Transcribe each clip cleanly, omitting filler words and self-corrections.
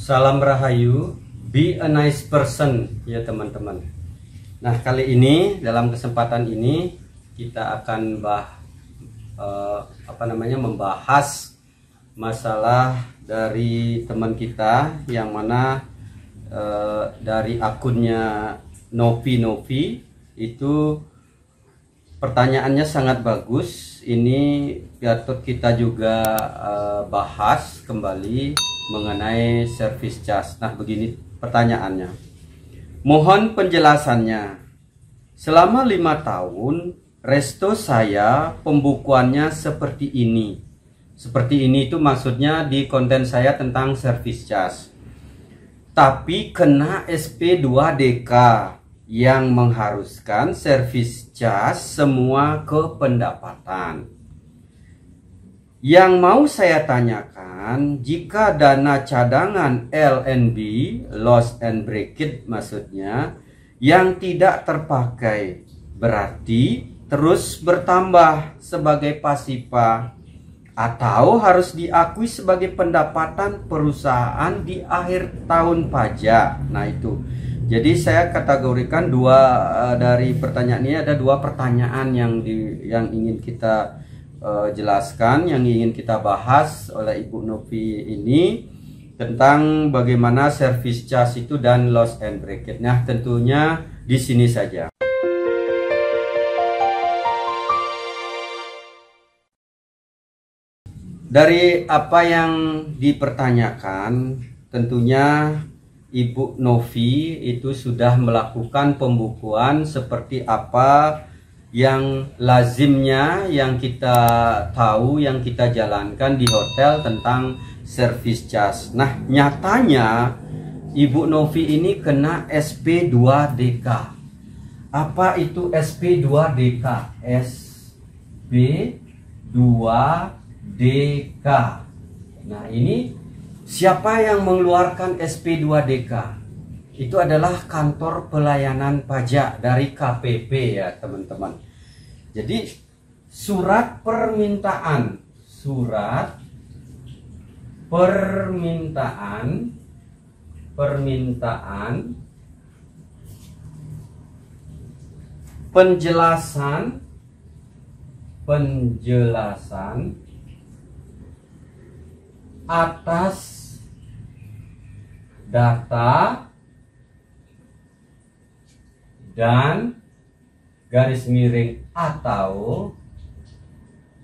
Salam Rahayu, be a nice person ya teman-teman. Nah, kali ini dalam kesempatan ini kita akan membahas masalah dari teman kita yang mana dari akunnya Novi itu pertanyaannya sangat bagus. Ini patut kita juga bahas kembali mengenai service charge. Nah, begini pertanyaannya. Mohon penjelasannya. Selama 5 tahun resto saya pembukuannya seperti ini. Seperti ini itu maksudnya di konten saya tentang service charge. Tapi kena SP2DK yang mengharuskan service charge semua ke pendapatan. Yang mau saya tanyakan, jika dana cadangan LNB, loss and breakage maksudnya, yang tidak terpakai, berarti terus bertambah sebagai pasifa atau harus diakui sebagai pendapatan perusahaan di akhir tahun pajak. Nah itu. Jadi saya kategorikan dari pertanyaan ini ada 2 pertanyaan yang ingin kita jelaskan, yang ingin kita bahas oleh Ibu Novi ini tentang bagaimana service charge itu dan loss and breakage. Nah, tentunya di sini saja. Dari apa yang dipertanyakan, tentunya Ibu Novi itu sudah melakukan pembukuan seperti apa yang lazimnya, yang kita tahu, yang kita jalankan di hotel tentang service charge. Nah, nyatanya Ibu Novi ini kena SP2DK. Apa itu SP2DK? SP2DK. Nah, ini siapa yang mengeluarkan SP2DK? Itu adalah kantor pelayanan pajak dari KPP ya teman-teman. Jadi surat permintaan penjelasan atas data dan garis miring atau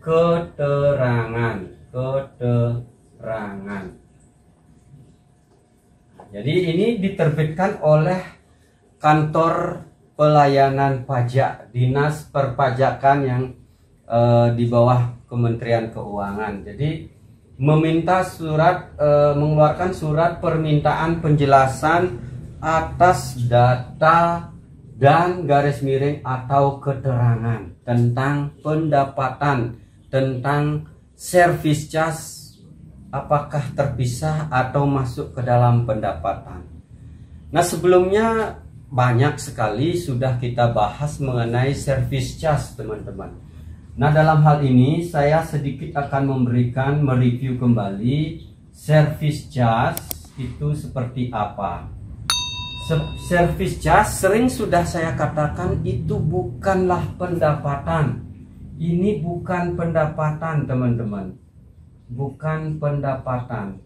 keterangan. Jadi ini diterbitkan oleh kantor pelayanan pajak, dinas perpajakan yang di bawah Kementerian Keuangan. Jadi meminta mengeluarkan surat permintaan penjelasan atas data dan garis miring atau keterangan tentang pendapatan, tentang service charge, apakah terpisah atau masuk ke dalam pendapatan. Nah, sebelumnya banyak sekali sudah kita bahas mengenai service charge teman-teman. Nah, dalam hal ini saya sedikit akan mereview kembali service charge itu seperti apa. Service charge sering sudah saya katakan itu bukanlah pendapatan. Ini bukan pendapatan teman-teman. Bukan pendapatan.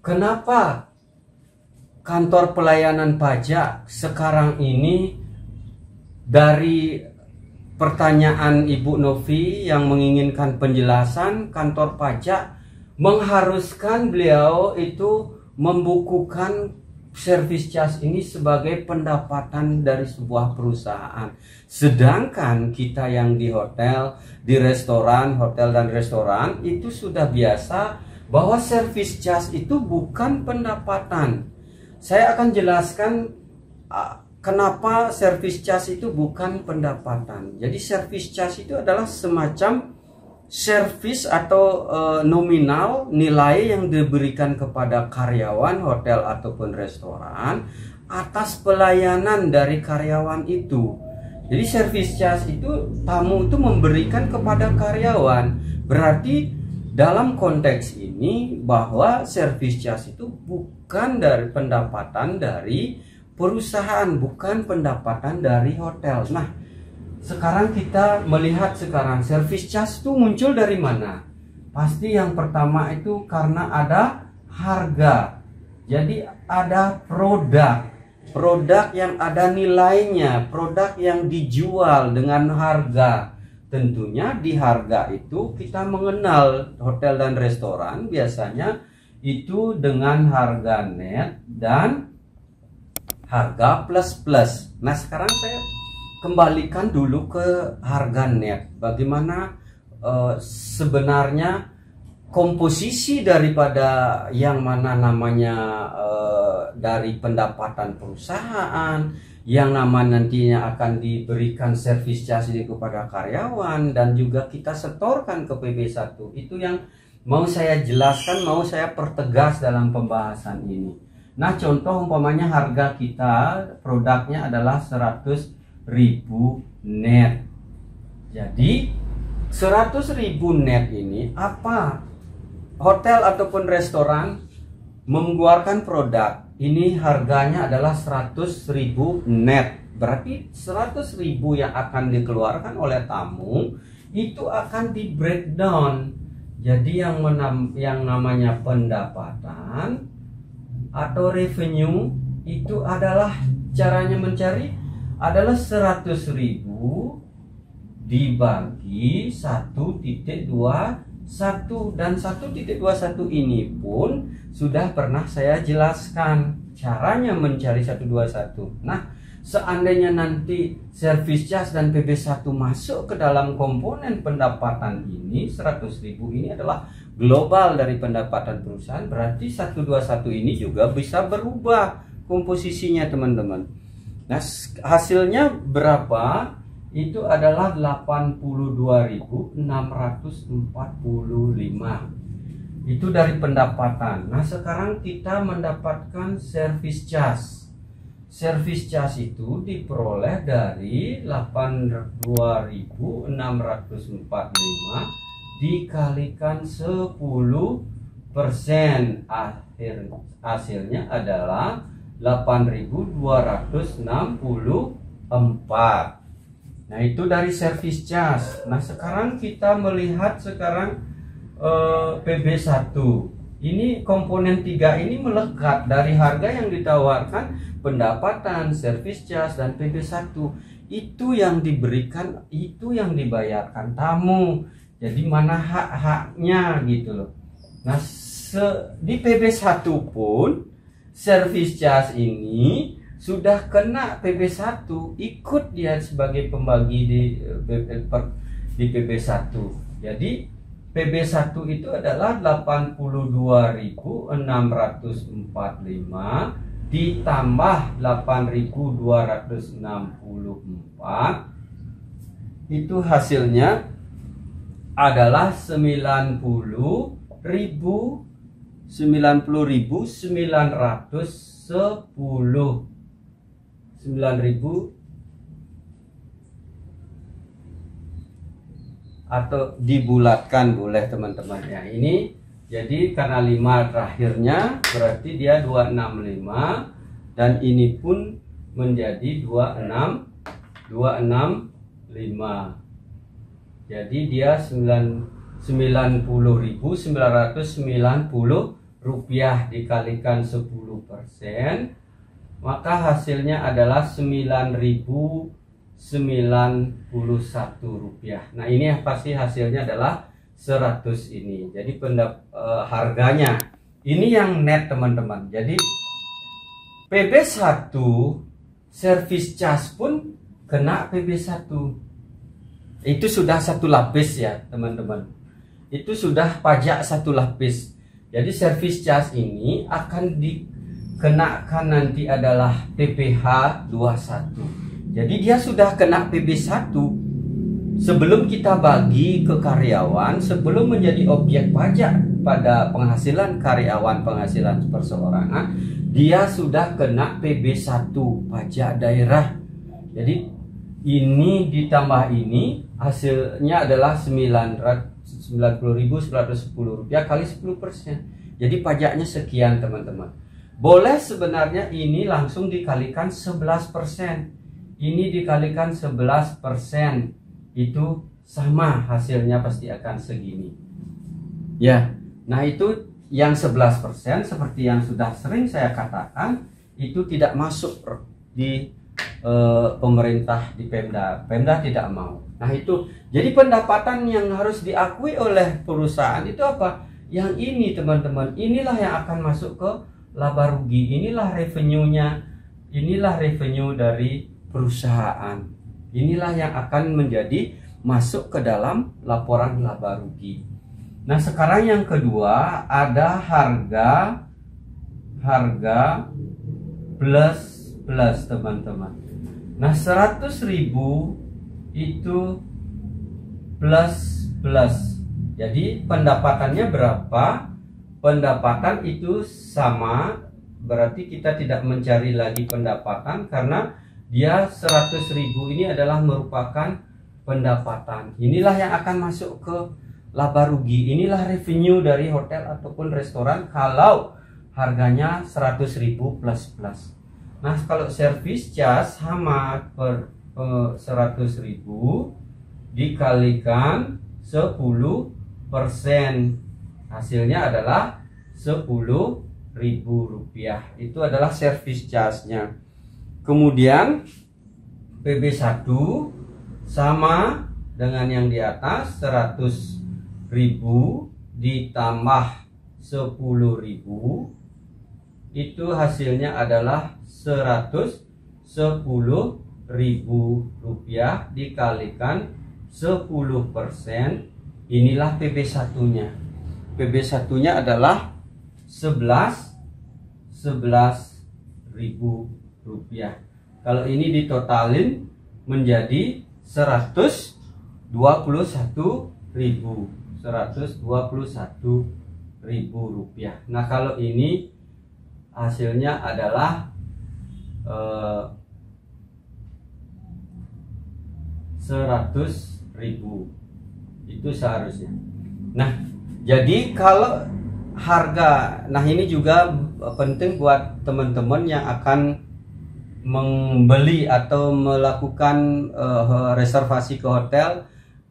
Kenapa kantor pelayanan pajak sekarang ini dari pertanyaan Ibu Novi yang menginginkan penjelasan, kantor pajak mengharuskan beliau itu membukukan service charge ini sebagai pendapatan dari sebuah perusahaan. Sedangkan kita yang di hotel, di restoran, hotel dan restoran itu sudah biasa bahwa service charge itu bukan pendapatan. Saya akan jelaskan kenapa service charge itu bukan pendapatan. Jadi service charge itu adalah semacam service atau nominal nilai yang diberikan kepada karyawan hotel ataupun restoran atas pelayanan dari karyawan itu. Jadi service charge itu tamu itu memberikan kepada karyawan. Berarti dalam konteks ini bahwa service charge itu bukan dari pendapatan dari perusahaan, bukan pendapatan dari hotel. Nah, sekarang kita melihat sekarang service charge itu muncul dari mana? Pasti yang pertama itu karena ada harga. Jadi ada produk yang ada nilainya, produk yang dijual dengan harga. Tentunya di harga itu kita mengenal hotel dan restoran biasanya itu dengan harga net dan harga plus. Nah, sekarang saya kembalikan dulu ke harga net. Bagaimana sebenarnya komposisi daripada yang mana namanya dari pendapatan perusahaan, yang nama nantinya akan diberikan service charge kepada karyawan dan juga kita setorkan ke PB1. Itu yang mau saya jelaskan, mau saya pertegas dalam pembahasan ini. Nah, contoh umpamanya harga kita produknya adalah 100.000 net. Jadi 100.000 net ini apa? Hotel ataupun restoran mengeluarkan produk ini harganya adalah 100.000 net. Berarti 100.000 yang akan dikeluarkan oleh tamu itu akan di breakdown. Jadi yang namanya pendapatan atau revenue itu adalah caranya mencari adalah 100.000 dibagi 1.21, dan 1.21 ini pun sudah pernah saya jelaskan caranya mencari 121. Nah, seandainya nanti service charge dan PB1 masuk ke dalam komponen pendapatan ini, 100.000 ini adalah global dari pendapatan perusahaan, berarti 121 ini juga bisa berubah komposisinya, teman-teman. Nah, hasilnya berapa? Itu adalah 82.645. Itu dari pendapatan. Nah, sekarang kita mendapatkan service charge. Service charge itu diperoleh dari 82.645 dikalikan 10%. Hasilnya adalah 8.264. Nah, itu dari service charge. Nah, sekarang kita melihat sekarang PB1. Ini komponen 3 ini melekat dari harga yang ditawarkan, pendapatan, service charge, dan PB1. Itu yang diberikan, itu yang dibayarkan tamu. Jadi mana hak-haknya gitu loh. Nah, di PB1 pun service charge ini sudah kena PB1, ikut dia sebagai pembagi di PB1. Jadi PB1 itu adalah 82.645 ditambah 8.264, itu hasilnya adalah 90.910. 9.000 atau dibulatkan boleh, teman-teman ya. Ini jadi karena 5 terakhirnya berarti dia 265, dan ini pun menjadi 265. Jadi dia 90.990 rupiah dikalikan 10%, maka hasilnya adalah 9.091 rupiah. Nah, ini pasti hasilnya adalah 100 ini. Jadi harganya ini yang net, teman-teman. Jadi PB1 service charge pun kena PB1. Itu sudah satu lapis ya, teman-teman. Itu sudah pajak satu lapis. Jadi service charge ini akan dikenakan nanti adalah PPh 21. Jadi dia sudah kena PB1 sebelum kita bagi ke karyawan, sebelum menjadi objek pajak pada penghasilan karyawan, penghasilan perseorangan, dia sudah kena PB1 pajak daerah. Jadi ini ditambah ini hasilnya adalah 9.091 Rp90.910 kali 10%. Jadi pajaknya sekian teman-teman. Boleh sebenarnya ini langsung dikalikan 11%. Ini dikalikan 11%. Itu sama hasilnya pasti akan segini. Ya, nah itu yang 11% seperti yang sudah sering saya katakan itu tidak masuk di pemerintah di Pemda. Pemda tidak mau. Nah itu jadi pendapatan yang harus diakui oleh perusahaan itu apa? Yang ini teman-teman, inilah yang akan masuk ke laba rugi. Inilah revenue-nya. Inilah revenue dari perusahaan. Inilah yang akan menjadi masuk ke dalam laporan laba rugi. Nah sekarang yang kedua ada harga plus teman-teman. Nah 100.000 itu plus. Jadi pendapatannya berapa? Pendapatan itu sama, berarti kita tidak mencari lagi pendapatan karena dia 100.000 ini adalah merupakan pendapatan. Inilah yang akan masuk ke laba rugi. Inilah revenue dari hotel ataupun restoran kalau harganya 100.000 plus. Nah kalau service charge sama per 100.000 dikalikan 10%, hasilnya adalah Rp10.000. Itu adalah service charge-nya. Kemudian PB1 sama dengan yang di atas, 100.000 ditambah 10.000, itu hasilnya adalah Rp110.000 dikalikan 10%. Inilah PB1-nya. PB1-nya adalah Rp11.000. Kalau ini ditotalin menjadi Rp121.000. Nah kalau ini hasilnya adalah 100.000. Itu seharusnya. Nah jadi kalau harga, nah ini juga penting buat teman-teman yang akan membeli atau melakukan reservasi ke hotel,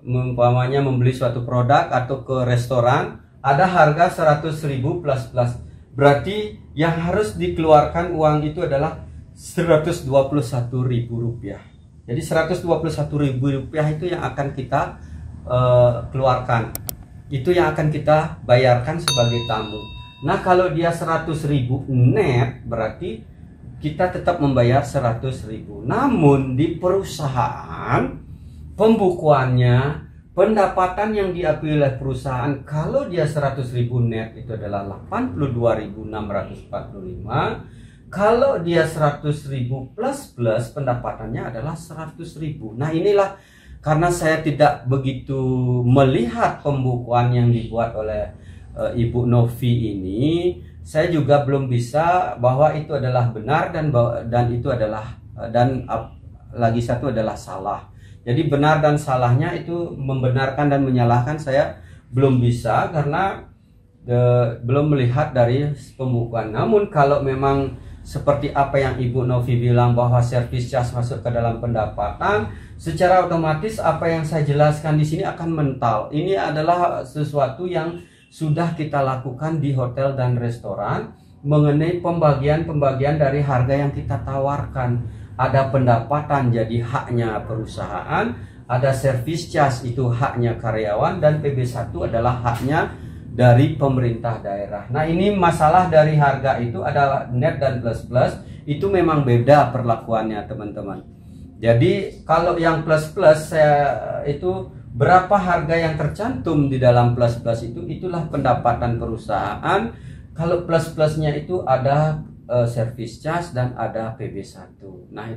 umpamanya membeli suatu produk atau ke restoran, ada harga 100.000 plus. Berarti yang harus dikeluarkan uang itu adalah Rp121.000. Jadi Rp121.000 itu yang akan kita keluarkan. Itu yang akan kita bayarkan sebagai tamu. Nah kalau dia 100.000 net, berarti kita tetap membayar 100.000. Namun di perusahaan pembukuannya, pendapatan yang diakui oleh perusahaan kalau dia 100.000 net itu adalah 82.645. Kalau dia 100.000 plus pendapatannya adalah 100.000. Nah inilah karena saya tidak begitu melihat pembukuan yang dibuat oleh Ibu Novi ini, saya juga belum bisa bahwa itu adalah benar dan itu adalah lagi satu adalah salah. Jadi benar dan salahnya itu membenarkan dan menyalahkan saya belum bisa karena belum melihat dari pembukuan. Namun kalau memang seperti apa yang Ibu Novi bilang bahwa service charge masuk ke dalam pendapatan, secara otomatis apa yang saya jelaskan di sini akan mental. Ini adalah sesuatu yang sudah kita lakukan di hotel dan restoran mengenai pembagian dari harga yang kita tawarkan. Ada pendapatan jadi haknya perusahaan, ada service charge itu haknya karyawan, dan PB1 adalah haknya dari pemerintah daerah. Nah ini masalah dari harga itu adalah net dan plus itu memang beda perlakuannya teman-teman. Jadi kalau yang plus saya itu berapa harga yang tercantum di dalam plus itu, itulah pendapatan perusahaan. Kalau plus-plusnya itu ada service charge dan ada PB1. Nah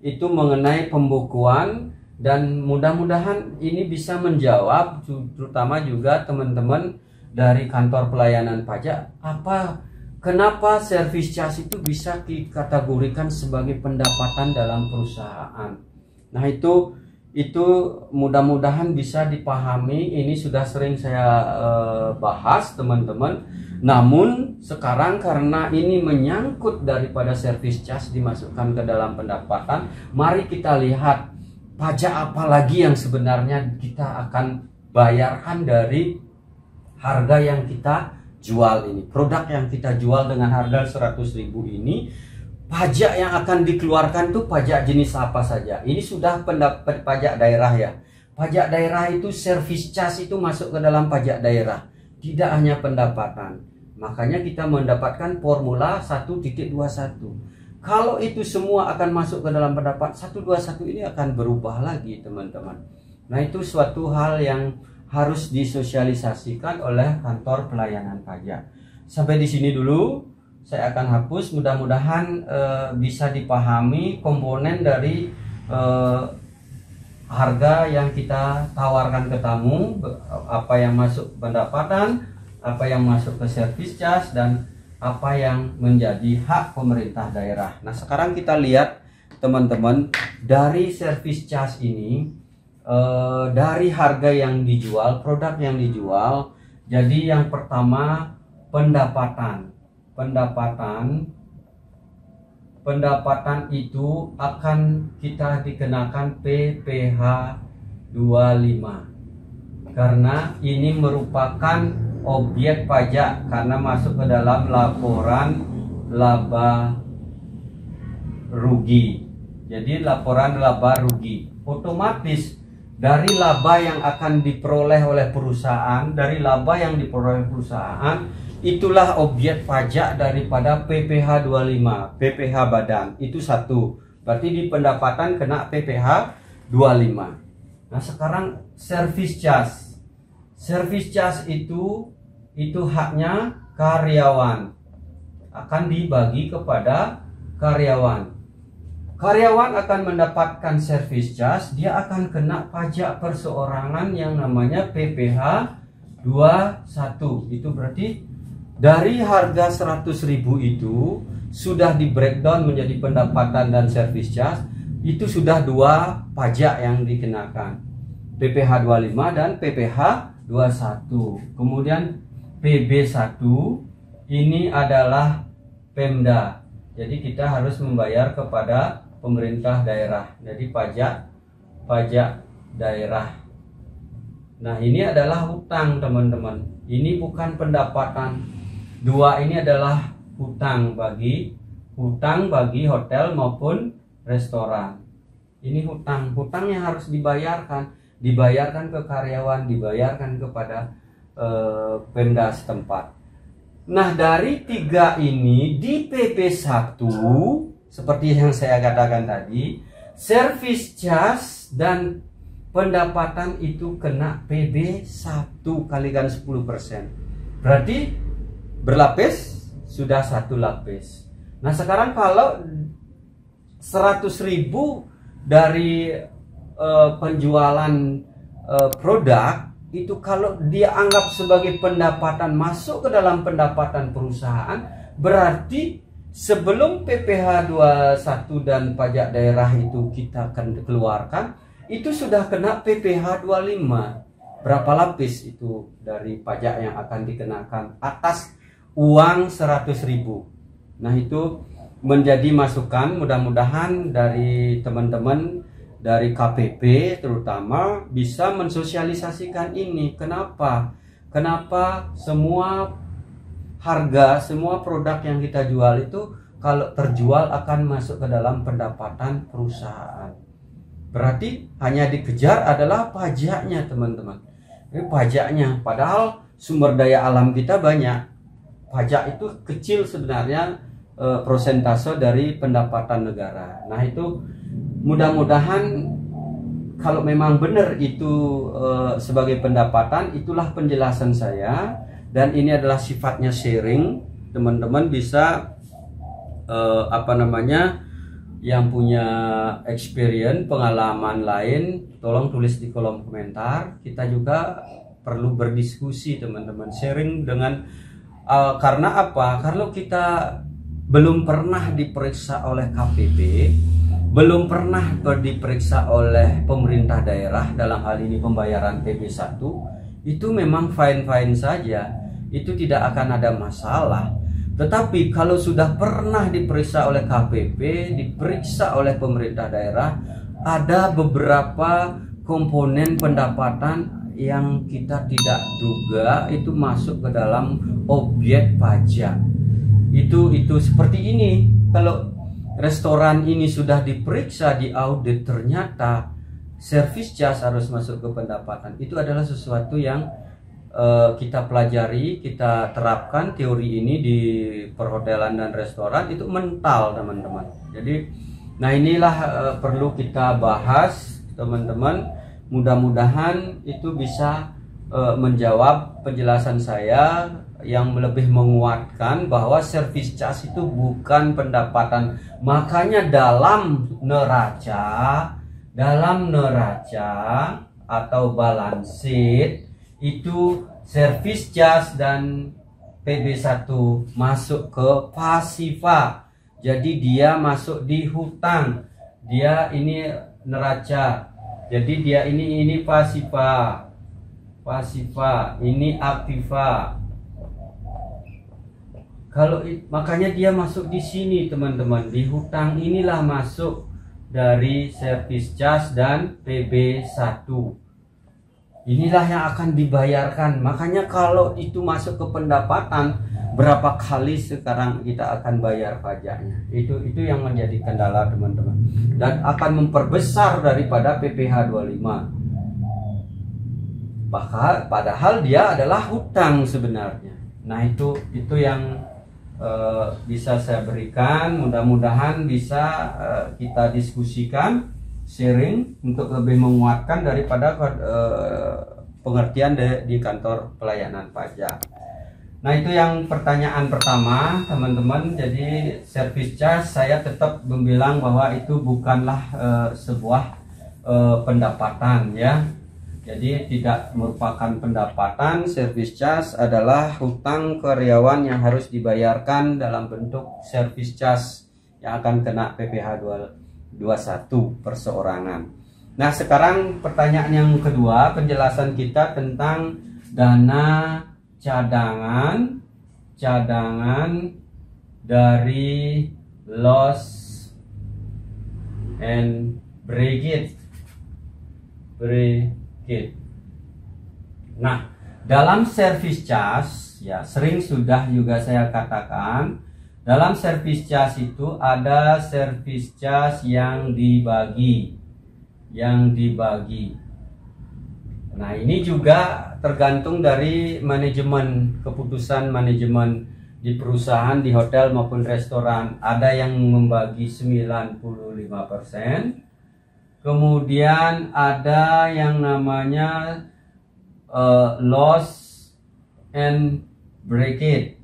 itu mengenai pembukuan, dan mudah-mudahan ini bisa menjawab terutama juga teman-teman dari kantor pelayanan pajak, kenapa service charge itu bisa dikategorikan sebagai pendapatan dalam perusahaan. Nah itu mudah-mudahan bisa dipahami. Ini sudah sering saya bahas teman-teman. Namun sekarang karena ini menyangkut daripada service charge dimasukkan ke dalam pendapatan, mari kita lihat pajak apa lagi yang sebenarnya kita akan bayarkan dari harga yang kita jual ini. Produk yang kita jual dengan harga 100.000 ini, pajak yang akan dikeluarkan tuh pajak jenis apa saja. Ini sudah pendapat pajak daerah ya. Pajak daerah itu service charge itu masuk ke dalam pajak daerah, tidak hanya pendapatan. Makanya kita mendapatkan formula 1.21. Kalau itu semua akan masuk ke dalam pendapat 121 ini akan berubah lagi teman-teman. Nah itu suatu hal yang harus disosialisasikan oleh kantor pelayanan pajak. Sampai di sini dulu saya akan hapus. Mudah-mudahan bisa dipahami komponen dari harga yang kita tawarkan ke tamu, apa yang masuk pendapatan, apa yang masuk ke service charge, dan apa yang menjadi hak pemerintah daerah. Nah sekarang kita lihat teman-teman, dari service charge ini, dari harga yang dijual, produk yang dijual. Jadi yang pertama pendapatan itu akan kita dikenakan PPh 25 karena ini merupakan objek pajak karena masuk ke dalam laporan laba rugi. Jadi laporan laba rugi otomatis dari laba yang akan diperoleh oleh perusahaan, itulah objek pajak daripada PPh 25, PPh badan. Itu satu. Berarti di pendapatan kena PPh 25. Nah, sekarang service charge. Service charge itu haknya karyawan. Akan dibagi kepada karyawan. Karyawan akan mendapatkan service charge, dia akan kena pajak perseorangan yang namanya PPh 21. Itu berarti dari harga 100.000 itu sudah di breakdown menjadi pendapatan dan service charge, itu sudah dua pajak yang dikenakan, PPh 25 dan PPh 21. Kemudian PB1 ini adalah Pemda. Jadi kita harus membayar kepada pemerintah daerah. Jadi pajak daerah. Nah, ini adalah hutang, teman-teman. Ini bukan pendapatan. Dua ini adalah hutang bagi hotel maupun restoran. Ini hutang yang harus dibayarkan ke karyawan, dibayarkan kepada Pemda setempat. Nah, dari tiga ini di PP1 seperti yang saya katakan tadi, service charge dan pendapatan itu kena PB1 kalikan 10%. Berarti berlapis sudah satu lapis. Nah, sekarang kalau 100.000 dari penjualan produk itu, kalau dia anggap sebagai pendapatan masuk ke dalam pendapatan perusahaan, berarti sebelum PPh 21 dan pajak daerah itu kita akan keluarkan, itu sudah kena PPh 25. Berapa lapis itu dari pajak yang akan dikenakan atas uang 100.000. Nah, itu menjadi masukan, mudah-mudahan dari teman-teman dari KPP terutama bisa mensosialisasikan ini. Kenapa semua harga, semua produk yang kita jual itu kalau terjual akan masuk ke dalam pendapatan perusahaan. Berarti hanya dikejar adalah pajaknya, teman-teman. Ini pajaknya, padahal sumber daya alam kita banyak. Pajak itu kecil sebenarnya prosentase dari pendapatan negara. Nah, itu mudah-mudahan kalau memang benar itu sebagai pendapatan, itulah penjelasan saya, dan ini adalah sifatnya sharing. Teman-teman bisa yang punya experience, pengalaman lain, tolong tulis di kolom komentar. Kita juga perlu berdiskusi, teman-teman, sharing dengan karena apa? Kalau kita belum pernah diperiksa oleh KPP, belum pernah diperiksa oleh pemerintah daerah dalam hal ini pembayaran PB1, itu memang fine-fine saja, itu tidak akan ada masalah. Tetapi kalau sudah pernah diperiksa oleh KPP, diperiksa oleh pemerintah daerah, ada beberapa komponen pendapatan yang kita tidak duga itu masuk ke dalam objek pajak. Itu seperti ini. Kalau restoran ini sudah diperiksa, diaudit, ternyata service charge harus masuk ke pendapatan. Itu adalah sesuatu yang kita pelajari, kita terapkan teori ini di perhotelan dan restoran, itu mental teman-teman. Jadi nah inilah perlu kita bahas teman-teman. Mudah-mudahan itu bisa menjawab penjelasan saya yang lebih menguatkan bahwa service charge itu bukan pendapatan. Makanya dalam neraca atau balance sheet itu service charge dan PB1 masuk ke pasifa. Jadi dia masuk di hutang. Dia ini neraca. Jadi dia ini pasifa. Ini aktiva. Kalau makanya dia masuk di sini teman-teman, di hutang inilah masuk dari service charge dan PB1. Inilah yang akan dibayarkan. Makanya kalau itu masuk ke pendapatan, berapa kali sekarang kita akan bayar pajaknya? Itu yang menjadi kendala teman-teman, dan akan memperbesar daripada PPh 25. Padahal dia adalah hutang sebenarnya. Nah itu yang bisa saya berikan. Mudah-mudahan bisa kita diskusikan, sharing untuk lebih menguatkan daripada pengertian di kantor pelayanan pajak. Nah itu yang pertanyaan pertama teman-teman. Jadi service charge saya tetap membilang bahwa itu bukanlah sebuah pendapatan ya. Jadi tidak merupakan pendapatan. Service charge adalah hutang karyawan yang harus dibayarkan dalam bentuk service charge yang akan kena PPh 21 perseorangan. Nah sekarang pertanyaan yang kedua, penjelasan kita tentang dana cadangan dari loss and breakage. Nah, dalam service charge ya sering sudah juga saya katakan, dalam service charge itu ada service charge yang dibagi. Nah, ini juga tergantung dari manajemen, keputusan manajemen di perusahaan, di hotel maupun restoran. Ada yang membagi 95%. Kemudian ada yang namanya loss and breakage.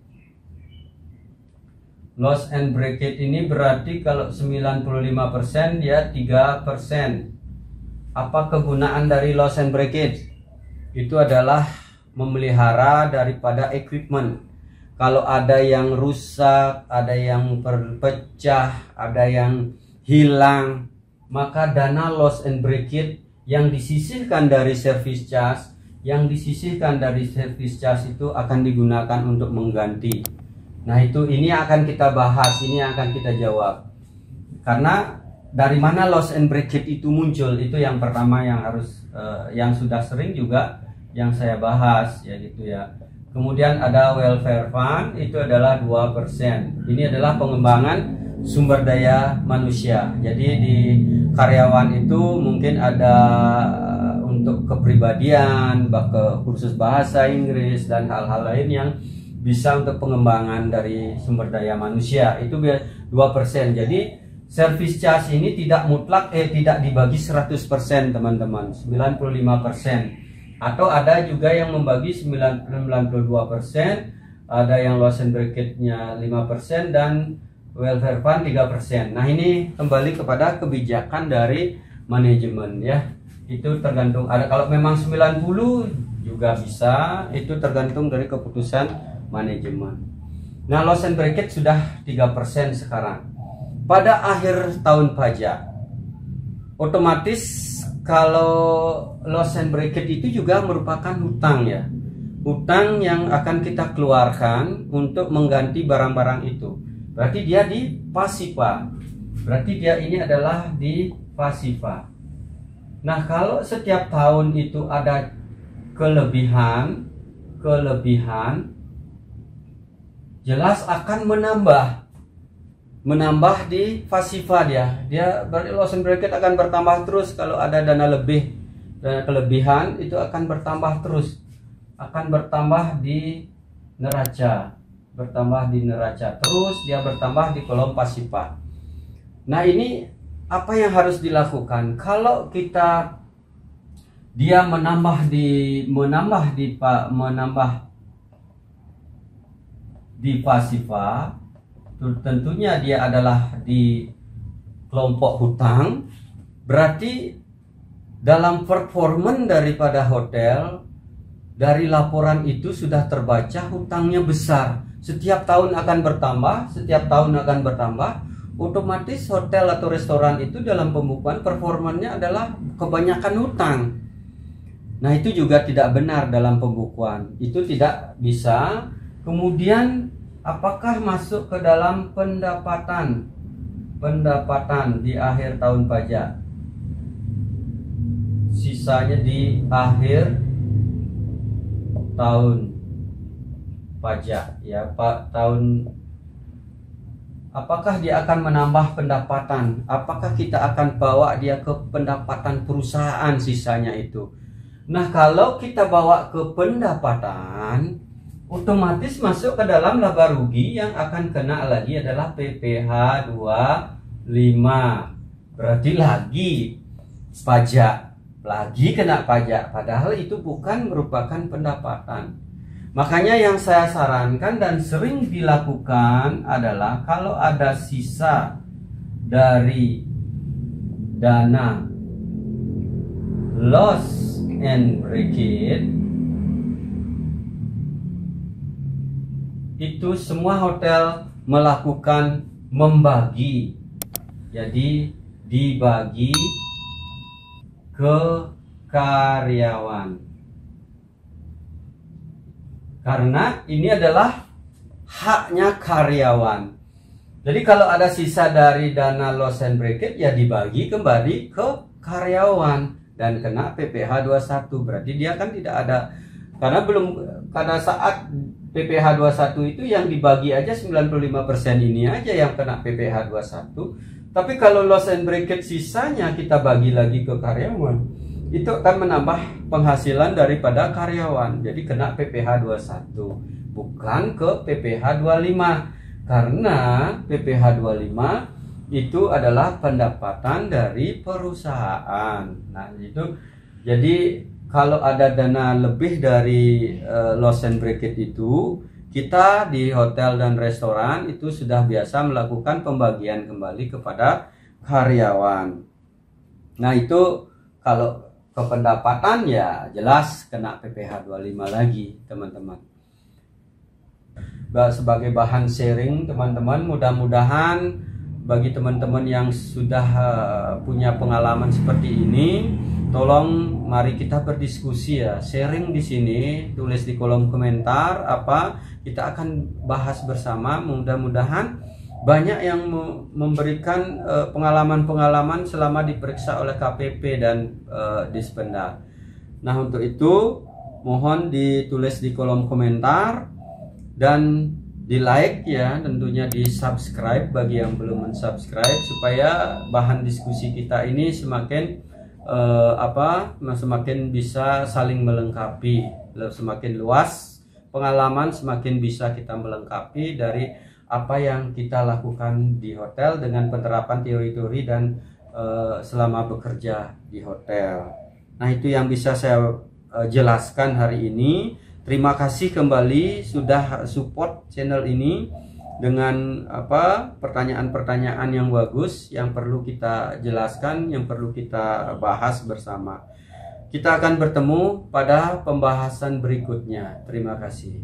Loss and breakage ini berarti kalau 95% dia 3%. Apa kegunaan dari loss and breakage? Itu adalah memelihara daripada equipment. Kalau ada yang rusak, ada yang terpecah, ada yang hilang, maka dana loss and breakage yang disisihkan dari service charge, itu akan digunakan untuk mengganti. Nah ini akan kita bahas, ini akan kita jawab. Karena dari mana loss and breakage itu muncul, itu yang pertama yang harus yang sudah sering juga yang saya bahas ya gitu ya. Kemudian ada welfare fund, itu adalah 2%. Ini adalah pengembangan sumber daya manusia. Jadi di karyawan itu mungkin ada untuk kepribadian, kursus bahasa Inggris dan hal-hal lain yang bisa untuk pengembangan dari sumber daya manusia. Itu 2%. Jadi service charge ini tidak mutlak tidak dibagi 100% teman-teman, 95%. Atau ada juga yang membagi 92%, ada yang loss and breakage-nya 5% dan welfare fund 3%. Nah ini kembali kepada kebijakan dari manajemen ya. Itu tergantung, ada kalau memang 90 juga bisa, itu tergantung dari keputusan manajemen. Nah loss and breakage sudah 3% sekarang. Pada akhir tahun pajak otomatis kalau loss and breakage itu juga merupakan hutang ya. Hutang yang akan kita keluarkan untuk mengganti barang-barang itu. Berarti dia di pasiva. Berarti dia ini adalah di pasiva. Nah, kalau setiap tahun itu ada kelebihan jelas akan menambah di pasiva dia berarti loss and breakage akan bertambah terus. Kalau ada dana lebih, dana kelebihan itu akan bertambah terus, akan bertambah di neraca, terus dia bertambah di kolom pasiva. Nah, ini apa yang harus dilakukan kalau dia menambah di pasiva. Tentunya dia adalah di kelompok hutang. Berarti dalam performan daripada hotel, dari laporan itu sudah terbaca hutangnya besar. Setiap tahun akan bertambah, otomatis hotel atau restoran itu dalam pembukuan performannya adalah kebanyakan hutang. Nah, itu juga tidak benar dalam pembukuan. Itu tidak bisa. Kemudian apakah masuk ke dalam pendapatan di akhir tahun pajak? Sisanya di akhir tahun pajak ya, Pak, apakah dia akan menambah pendapatan? Apakah kita akan bawa dia ke pendapatan perusahaan sisanya itu? Nah, kalau kita bawa ke pendapatan, otomatis masuk ke dalam laba rugi. Yang akan kena lagi adalah PPh 25. Berarti lagi kena pajak, padahal itu bukan merupakan pendapatan. Makanya yang saya sarankan dan sering dilakukan adalah kalau ada sisa dari dana loss and breakage, itu semua hotel melakukan membagi. Jadi dibagi ke karyawan. Karena ini adalah haknya karyawan. Jadi kalau ada sisa dari dana loss and breakage ya dibagi kembali ke karyawan dan kena PPh 21. Berarti dia kan tidak ada, karena saat PPh 21 itu yang dibagi aja 95% ini aja yang kena PPh 21. Tapi kalau loss and breakage sisanya kita bagi lagi ke karyawan, itu akan menambah penghasilan daripada karyawan. Jadi kena PPh 21, bukan ke PPh 25. Karena PPh 25 itu adalah pendapatan dari perusahaan. Nah, itu jadi kalau ada dana lebih dari loss and breakage itu, kita di hotel dan restoran itu sudah biasa melakukan pembagian kembali kepada karyawan. Nah, itu kalau ke pendapatan ya jelas kena PPh 25 lagi, teman-teman. Sebagai bahan sharing, teman-teman, mudah-mudahan bagi teman-teman yang sudah punya pengalaman seperti ini, tolong mari kita berdiskusi ya, sharing di sini, tulis di kolom komentar apa kita akan bahas bersama. Mudah-mudahan banyak yang memberikan pengalaman-pengalaman selama diperiksa oleh KPP dan Dispenda. Nah, untuk itu mohon ditulis di kolom komentar dan di like ya, tentunya di subscribe bagi yang belum mensubscribe, supaya bahan diskusi kita ini semakin semakin bisa saling melengkapi, semakin luas pengalaman, semakin bisa kita melengkapi dari apa yang kita lakukan di hotel dengan penerapan teori-teori dan selama bekerja di hotel. Nah, itu yang bisa saya jelaskan hari ini. Terima kasih kembali sudah support channel ini dengan pertanyaan-pertanyaan yang bagus yang perlu kita jelaskan, yang perlu kita bahas bersama. Kita akan bertemu pada pembahasan berikutnya. Terima kasih.